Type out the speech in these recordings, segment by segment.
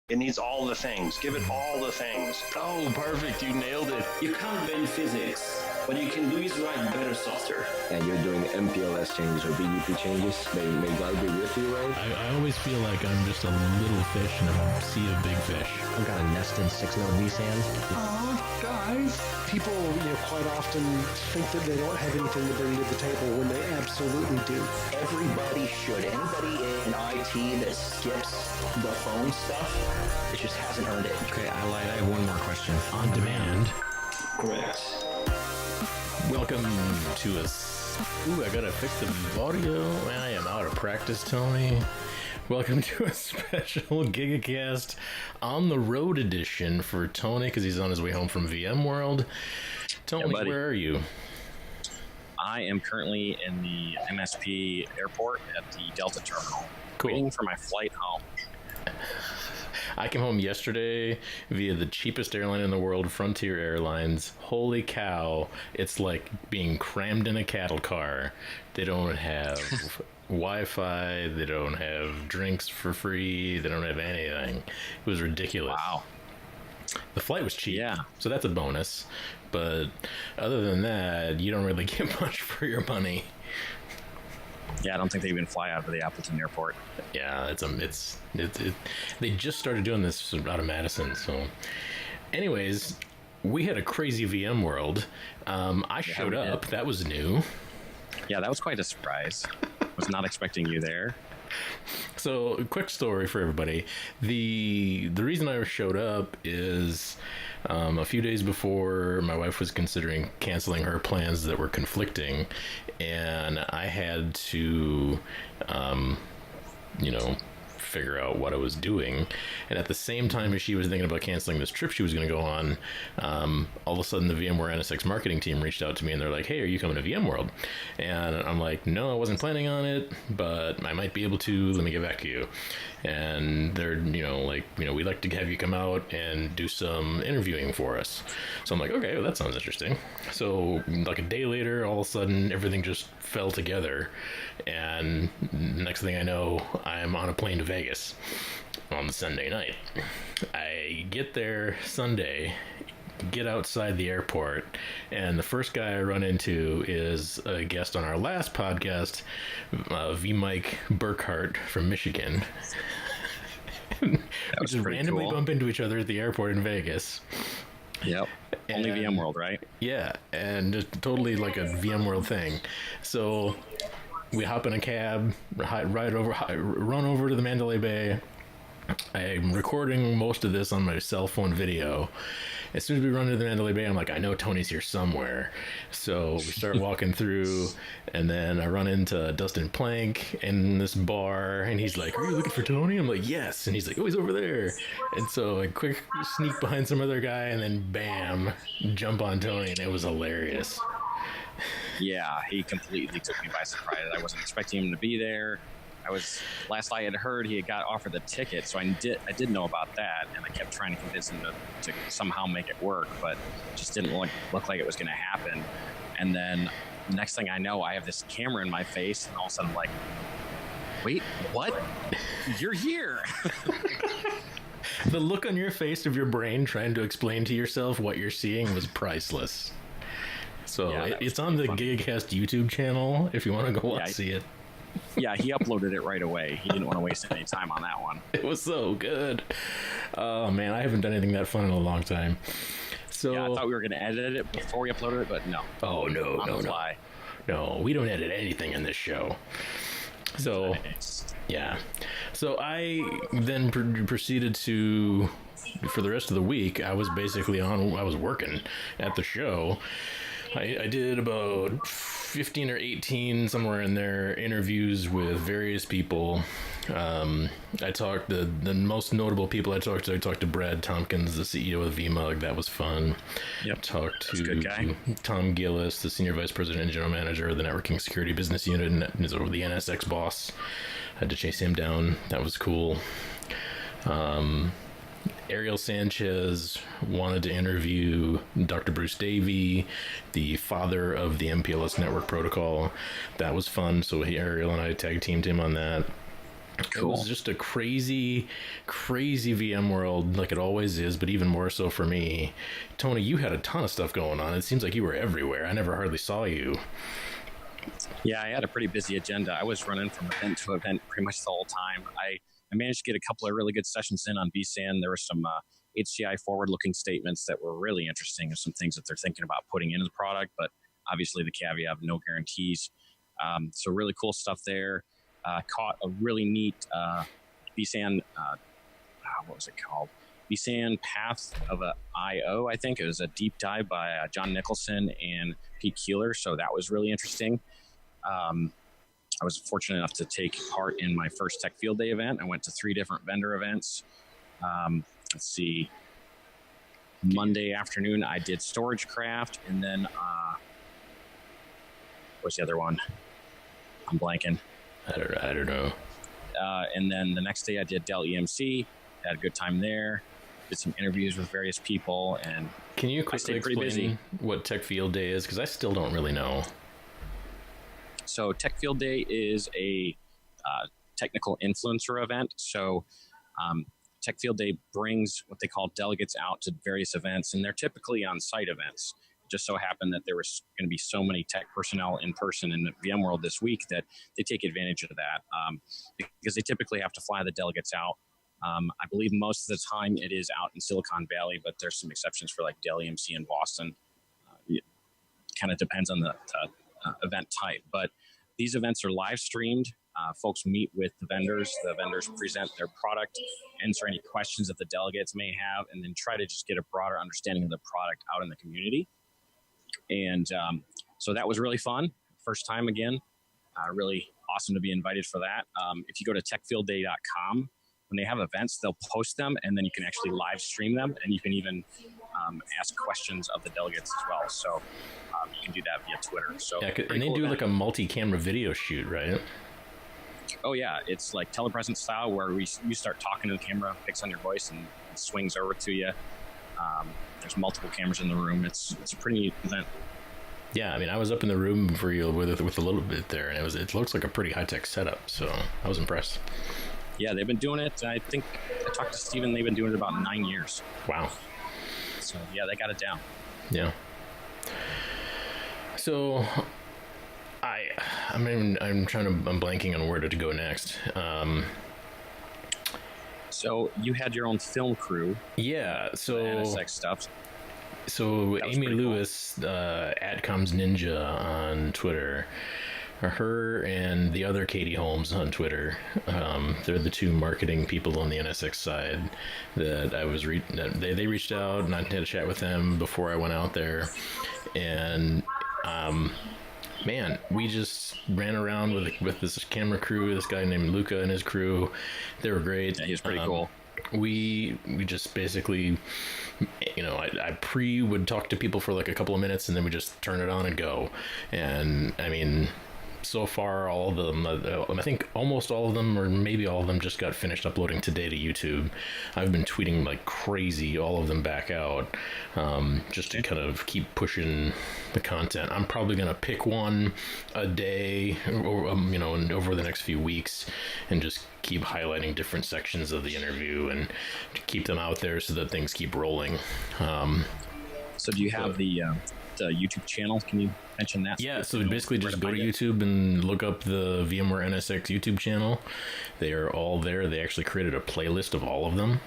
It needs all the things. Give it all the things. Oh, perfect. You nailed it. You can't bend physics. What you can do is write better software. And you're doing MPLS changes or BDP changes, they may well be with you, right? I always feel like I'm just a little fish in a sea of big fish. I've got a nested 6-node vSAN. Oh, guys. People, quite often think that they don't have anything to bring to the table when they absolutely do. Everybody should. Anybody in IT that skips the phone stuff, it just hasn't earned it. Okay, I lied. I have one more question. On demand. Correct. Welcome to us. Ooh, I gotta fix the audio. I am out of practice, Tony. Welcome to a special Gigacast on the road edition for Tony because he's on his way home from VMworld. Tony, where are you? I am currently in the MSP airport at the Delta terminal, waiting for my flight home. I came home yesterday via the cheapest airline in the world, Frontier Airlines. Holy cow, it's like being crammed in a cattle car. They don't have Wi-Fi, they don't have drinks for free, they don't have anything. It was ridiculous. Wow. The flight was cheap, yeah, so that's a bonus. But other than that, you don't really get much for your money. Yeah, I don't think they even fly out of the Appleton airport. Yeah, they just started doing this out of Madison. So, anyways, we had a crazy VMworld. I showed up. That was new. Yeah, that was quite a surprise. Was not expecting you there. So, quick story for everybody. The reason I showed up is a few days before my wife was considering canceling her plans that were conflicting, and I had to, figure out what I was doing. And at the same time as she was thinking about canceling this trip she was going to go on, all of a sudden the VMware NSX marketing team reached out to me and they're like, hey, are you coming to VMworld? And I'm like, no, I wasn't planning on it, but I might be able to. Let me get back to you. And they're, we'd like to have you come out and do some interviewing for us. So I'm like, okay, well, that sounds interesting. So like a day later, all of a sudden everything just fell together. And next thing I know, I'm on a plane to Vegas on Sunday night. I get there Sunday, get outside the airport, and the first guy I run into is a guest on our last podcast, V-Mike Burkhart from Michigan. We just randomly bump into each other at the airport in Vegas. Yep. Only VMworld, right? Yeah, and just totally like a VMworld thing. So we hop in a cab, run over to the Mandalay Bay. I'm recording most of this on my cell phone video. As soon as we run into the Mandalay Bay, I'm like, I know Tony's here somewhere. So we start walking through, and then I run into Dustin Plank in this bar, and he's like, are you looking for Tony? I'm like, yes. And he's like, oh, he's over there. And so I quick sneak behind some other guy, and then bam, jump on Tony, and it was hilarious. Yeah, he completely took me by surprise. I wasn't expecting him to be there. Last I had heard, he had got offered the ticket, so I did know about that, and I kept trying to convince him to somehow make it work, but it just didn't look like it was going to happen. And then the next thing I know, I have this camera in my face, and all of a sudden I'm like, wait, what? You're here. The look on your face of your brain trying to explain to yourself what you're seeing was priceless. So yeah, it's on the Gigacast YouTube channel if you want to go see it. Yeah, he uploaded it right away. He didn't want to waste any time on that one. It was so good. Oh, man, I haven't done anything that fun in a long time. So yeah, I thought we were going to edit it before we uploaded it, but no. Oh, no. No, we don't edit anything in this show. So, yeah. So I then proceeded to, for the rest of the week, I was working at the show. I did about 15 or 18, somewhere in there, interviews with various people. I talked, the most notable people I talked to Brad Tompkins, the CEO of VMUG. That was fun. Yep. Talked to Tom Gillis, the Senior Vice President and General Manager of the Networking Security Business Unit, and is over the NSX boss. I had to chase him down. That was cool. Ariel Sanchez wanted to interview Dr. Bruce Davey, the father of the MPLS network protocol. That was fun. So Ariel and I tag teamed him on that. It was just a crazy VMworld, like it always is, but even more so for me. Tony, you had a ton of stuff going on. It seems like you were everywhere. I never hardly saw you. Yeah, I had a pretty busy agenda. I was running from event to event pretty much the whole time. I managed to get a couple of really good sessions in on vSAN. There were some HCI forward-looking statements that were really interesting, and some things that they're thinking about putting into the product, but obviously the caveat of no guarantees. So really cool stuff there. Caught a really neat vSAN, what was it called? vSAN Path of a I/O, I think. It was a deep dive by John Nicholson and Pete Keeler, so that was really interesting. I was fortunate enough to take part in my first Tech Field Day event. I went to 3 different vendor events. Let's see. Monday afternoon, I did StorageCraft, and then what's the other one? I'm blanking. I don't know. And then the next day, I did Dell EMC. Had a good time there. Did some interviews with various people, and can you quickly explain what Tech Field Day is? Because I still don't really know. So Tech Field Day is a technical influencer event. So Tech Field Day brings what they call delegates out to various events, and they're typically on-site events. It just so happened that there was going to be so many tech personnel in person in VMworld this week that they take advantage of that because they typically have to fly the delegates out. I believe most of the time it is out in Silicon Valley, but there's some exceptions for like Dell EMC in Boston. It kind of depends on the event type, but these events are live streamed. Folks meet with the vendors present their product, answer any questions that the delegates may have, and then try to just get a broader understanding of the product out in the community. And so that was really fun. First time again. Really awesome to be invited for that. If you go to techfieldday.com, when they have events, they'll post them, and then you can actually live stream them, and you can even ask questions of the delegates as well. So you can do that via Twitter. So yeah, and they do like a multi-camera video shoot, right? Oh yeah, it's like telepresence style where you start talking to the camera, picks on your voice, and it swings over to you. There's multiple cameras in the room. It's a pretty neat event. Yeah, I mean, I was up in the room for you with a little bit there, and it looks like a pretty high-tech setup. So I was impressed. Yeah, they've been doing it. I think I talked to Steven. They've been doing it about 9 years. Wow. So yeah, they got it down. Yeah. So I'm blanking on where to go next. So you had your own film crew. Yeah. So NSX stuff. So Amy Lewis, cool. Adcoms Ninja on Twitter, her and the other Katie Holmes on Twitter. They're the 2 marketing people on the NSX side that I was they reached out, and I had a chat with them before I went out there, and man, we just ran around with this camera crew, this guy named Luca and his crew. They were great. Yeah, he was pretty cool. We just basically, I would talk to people for like a couple of minutes, and then we just turn it on and go. And I mean, so far, all of them, I think almost all of them, or maybe all of them, just got finished uploading today to YouTube. I've been tweeting like crazy all of them back out, just to kind of keep pushing the content. I'm probably going to pick one a day, or, over the next few weeks, and just keep highlighting different sections of the interview and to keep them out there so that things keep rolling. So do you have the YouTube channel? Can you mention that? Yeah, so basically just go to YouTube and look up the VMware NSX YouTube channel. They are all there. They actually created a playlist of all of them.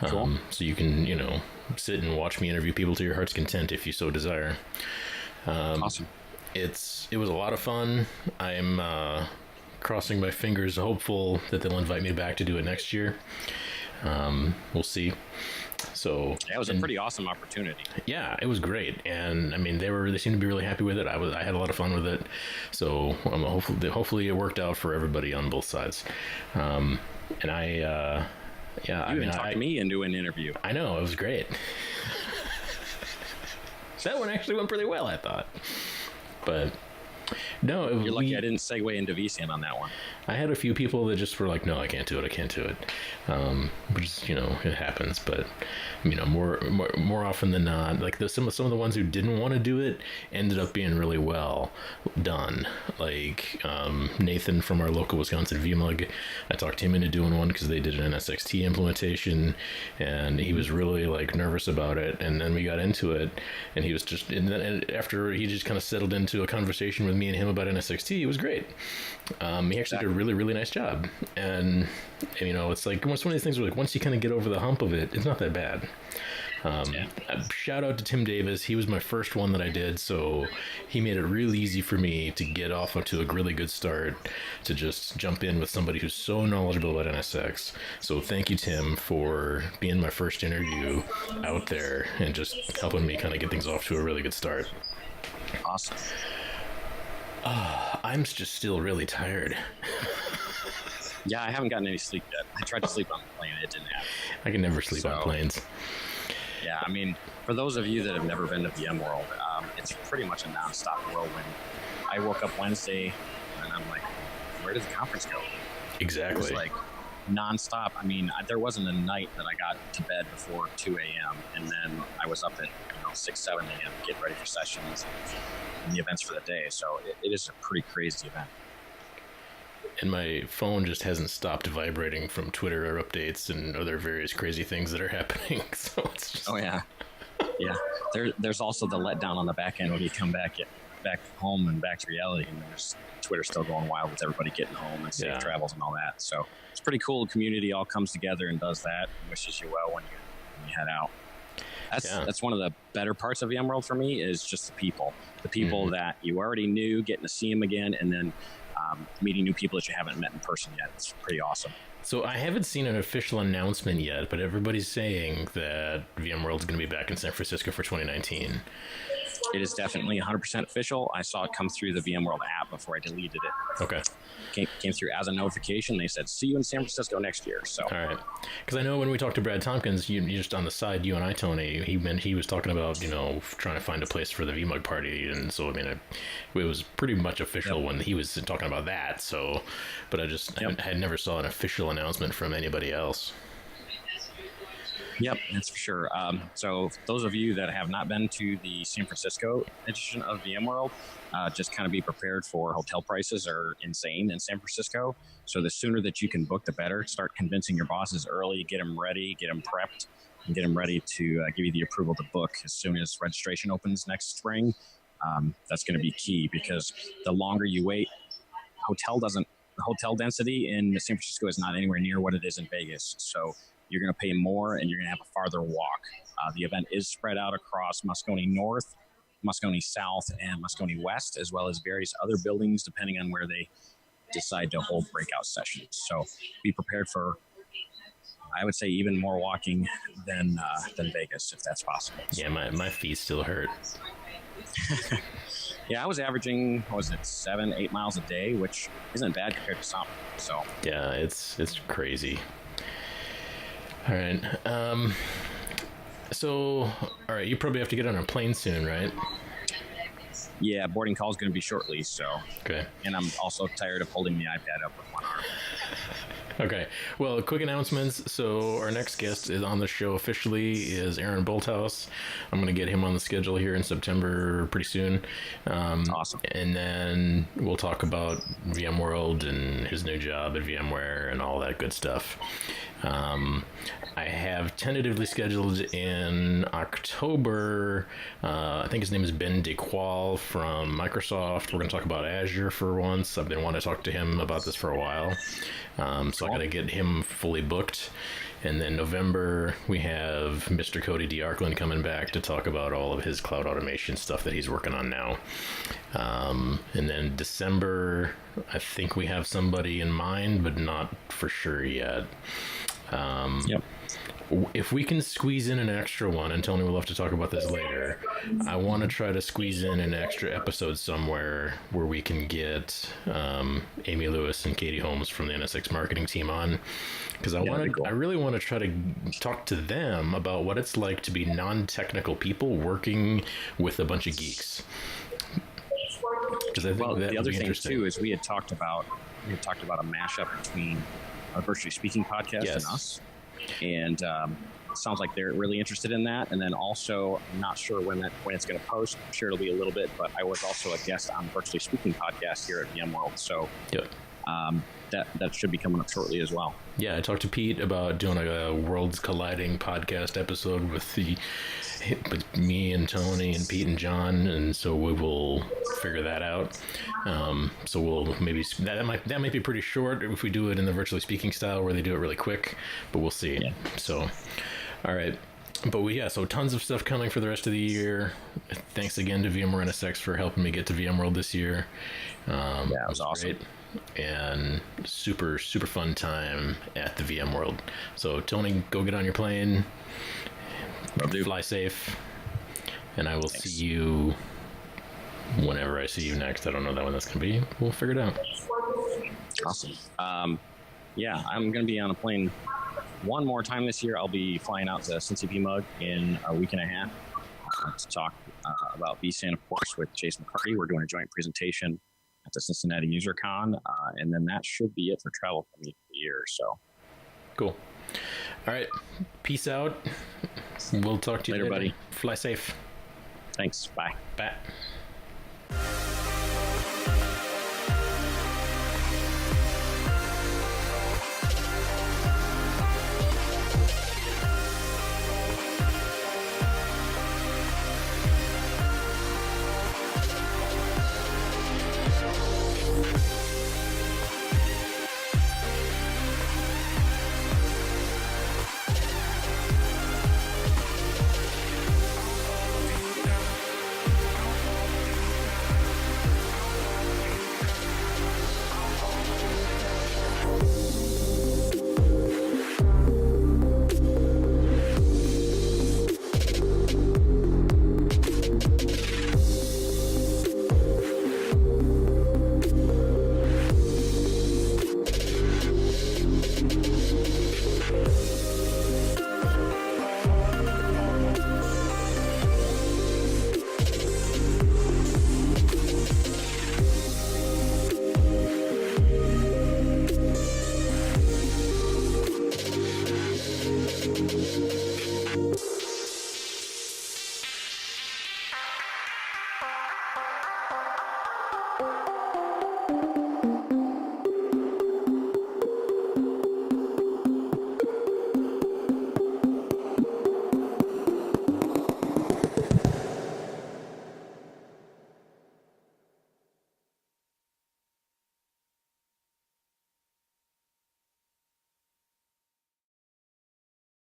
Cool. So you can, sit and watch me interview people to your heart's content if you so desire. Awesome. It was a lot of fun. I'm crossing my fingers, hopeful that they'll invite me back to do it next year. We'll see. So that was a pretty awesome opportunity. Yeah, it was great, and I mean they seemed to be really happy with it. I had a lot of fun with it, so hopefully it worked out for everybody on both sides. And you talked me into an interview. I know, it was great. That one actually went pretty well, I thought. But No, You're lucky I didn't segue into VSAN on that one. I had a few people that just were like, "No, I can't do it. Which is, it happens. But more often than not, like some of the ones who didn't want to do it ended up being really well done. Like Nathan from our local Wisconsin VMUG, I talked him into doing one because they did an NSXT implementation, and he was really like nervous about it. And then we got into it, and he was just, and then after he just kind of settled into a conversation with me and him about NSXT, it was great. He actually did a really, really nice job. And it's like, it's one of these things where, like, once you kind of get over the hump of it, it's not that bad. Shout out to Tim Davis. He was my first one that I did, so he made it real easy for me to get off to a really good start, to just jump in with somebody who's so knowledgeable about NSX. So thank you, Tim, for being my first interview out there and just helping me kind of get things off to a really good start. Awesome. I'm just still really tired. Yeah, I haven't gotten any sleep yet. I tried to sleep on the plane. It didn't happen. I can never sleep on planes. Yeah, I mean, for those of you that have never been to VMworld, it's pretty much a nonstop whirlwind. I woke up Wednesday, and I'm like, where did the conference go? Exactly. It was like nonstop. I mean, there wasn't a night that I got to bed before 2 a.m., and then I was up at 6, 7 a.m. getting ready for sessions and the events for the day. So it is a pretty crazy event. And my phone just hasn't stopped vibrating from Twitter updates and other various crazy things that are happening. So it's just... Oh yeah, yeah. There's also the letdown on the back end when you come back home and back to reality, and there's Twitter still going wild with everybody getting home and safe travels and all that. So it's pretty cool. The community all comes together and does that, and wishes you well when you head out. That's one of the better parts of VMworld for me, is just the people. The people that you already knew, getting to see them again, and then meeting new people that you haven't met in person yet. It's pretty awesome. So I haven't seen an official announcement yet, but everybody's saying that VMworld's going to be back in San Francisco for 2019. It is definitely 100% official. I saw it come through the VMworld app before I deleted it. Okay. Came through as a notification. They said, see you in San Francisco next year. So. All right. Because I know when we talked to Brad Tompkins, you just on the side, you and I, Tony, he was talking about, trying to find a place for the VMUG party. And so, I mean, it was pretty much official when he was talking about that. So, but I had never saw an official announcement from anybody else. Yep, that's for sure. So those of you that have not been to the San Francisco edition of VMworld, just kind of be prepared for hotel prices are insane in San Francisco. So the sooner that you can book, the better. Start convincing your bosses early, get them ready, get them prepped, and get them ready to give you the approval to book as soon as registration opens next spring. That's going to be key, because the longer you wait, the hotel density in San Francisco is not anywhere near what it is in Vegas. So you're going to pay more and you're going to have a farther walk. The event is spread out across Moscone North, Moscone South, and Moscone West, as well as various other buildings, depending on where they decide to hold breakout sessions. So be prepared for, I would say, even more walking than Vegas, if that's possible. Yeah, my feet still hurt. Yeah, I was averaging, 7-8 miles a day, which isn't bad compared to some. So yeah, it's crazy. All right. All right, you probably have to get on a plane soon, right? Yeah, boarding call is going to be shortly, so. Okay. And I'm also tired of holding the iPad up with one arm. Okay. Well, quick announcements. So our next guest is on the show officially is Aaron Bolthouse. I'm going to get him on the schedule here in September pretty soon. Awesome. And then we'll talk about VMworld and his new job at VMware and all that good stuff. I have tentatively scheduled in October. I think his name is Ben DeQual from Microsoft. We're going to talk about Azure for once. I've been wanting to talk to him about this for a while. So I got to get him fully booked. And then November, we have Mr. Cody DeArkland coming back to talk about all of his cloud automation stuff that he's working on now. And then December, I think we have somebody in mind, but not for sure yet. Yep. If we can squeeze in an extra one, and Tony will have to talk about this later, I want to try to squeeze in an extra episode somewhere where we can get Amy Lewis and Katie Holmes from the NSX marketing team on, because I really want to try to talk to them about what it's like to be non-technical people working with a bunch of geeks. Because I think Well, that the would other be thing interesting. too is we had talked about a mashup between our Virtually Speaking podcast Yes. and us, and it sounds like they're really interested in that. And then also, I'm not sure when it's going to post. I'm sure it'll be a little bit, but I was also a guest on Virtually Speaking podcast here at VMworld, so Yep. that should be coming up shortly as well. Yeah, I talked to Pete about doing a Worlds Colliding podcast episode with me and Tony and Pete and John, and so we will figure that out. So we'll maybe that might be pretty short if we do it in the Virtually Speaking style where they do it really quick, but we'll see. Yeah. So, all right. But so tons of stuff coming for the rest of the year. Thanks again to VMware NSX for helping me get to VMworld this year. Yeah, it was awesome. Great. And super fun time at the VMworld. So Tony, go get on your plane. Will do. Fly safe. And I will see you whenever I see you next. I don't know when that's going to be. We'll figure it out. Awesome. Yeah, I'm going to be on a plane one more time this year. I'll be flying out to Cincy Mug in a week and a half to talk about vSAN, of course, with Chase McCarty. We're doing a joint presentation at the Cincinnati UserCon, and then that should be it for travel for me for the year. So Cool. All right. Peace out. We'll talk to you Later, later. buddy. Fly safe. Thanks. Bye. Bye.